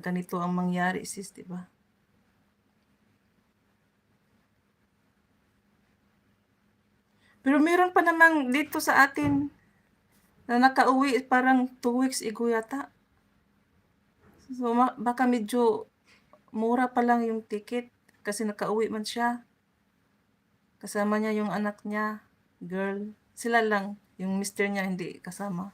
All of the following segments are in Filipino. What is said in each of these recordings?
ganito ang mangyari, sis, di ba? Pero meron pa namang dito sa atin na nakauwi parang 2 weeks ago yata. So, baka medyo mura pa lang yung ticket kasi nakauwi man siya. Kasama niya yung anak niya, girl. Sila lang, yung mister niya hindi kasama.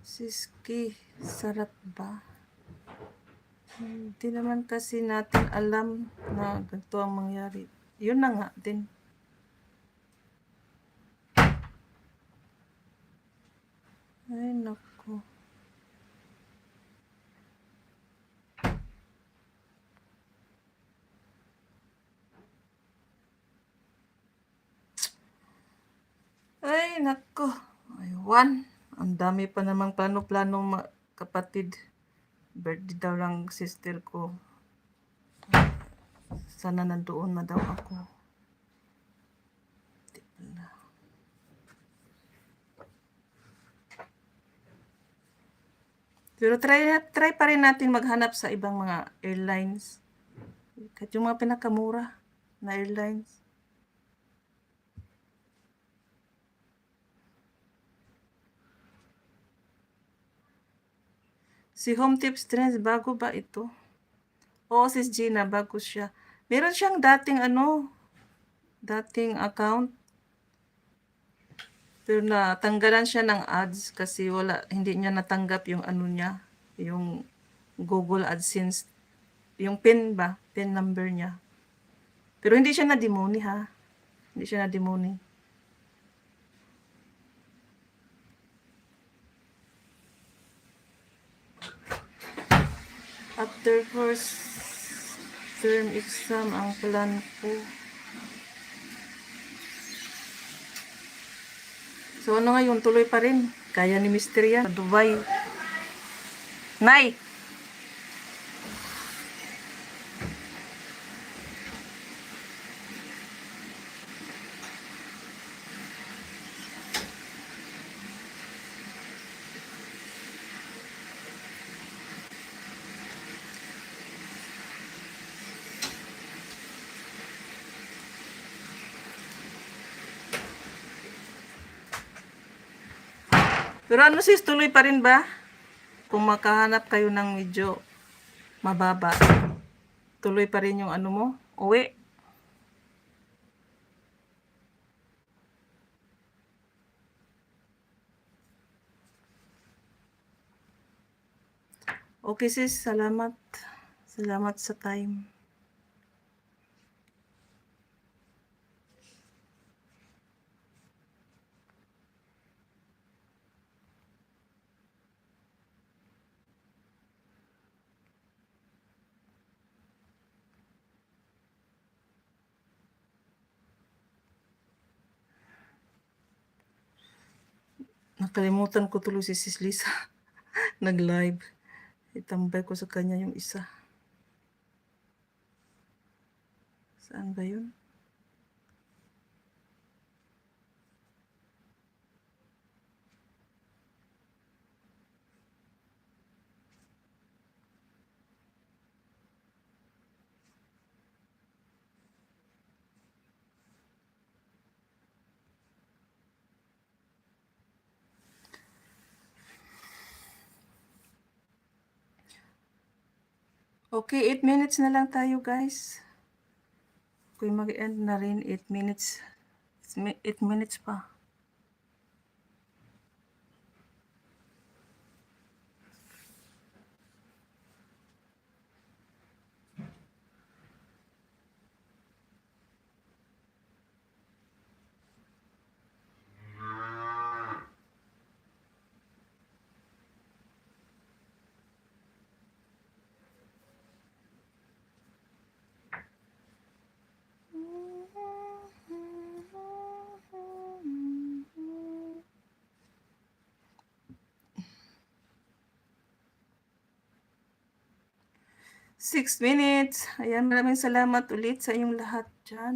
Siski, sarap ba? Hindi naman kasi natin alam na ganito ang mangyari. Yun na nga din. Ay, naku. Ay, naku. Aywan. Ang dami pa namang plano-plano, kapatid. Birthday daw lang sister ko. Sana nandoon na daw ako. Di pala. Pero try pa rin natin maghanap sa ibang mga airlines. Kahit yung mga pinakamura na airlines. Si Home Tips Trends, bago ba ito? Oo, sis Gina, bago siya. Meron siyang dating account. Pero natanggalan siya ng ads kasi hindi niya natanggap yung niya, yung Google AdSense, yung PIN ba? PIN number niya. Pero hindi siya na-demoni ha. Hindi siya na-demoni. After first term exam, ang plan ko. So ano ngayon, tuloy pa rin. Kaya ni Mr. yan. Sa Dubai. Nay! Pero ano sis, tuloy pa rin ba? Kung makahanap kayo ng medyo mababa, tuloy pa rin yung mo, uwi. Okay sis, salamat. Salamat sa time. Nakalimutan ko tuloy si Sis Lisa. Nag-live. Itambay ko sa kanya yung isa. Saan ba yun? Okay, 8 minutes na lang tayo guys. Kung mag-end na rin, 8 minutes. 8 minutes pa. Six minutes. Ayan, maraming salamat ulit sa inyong lahat dyan.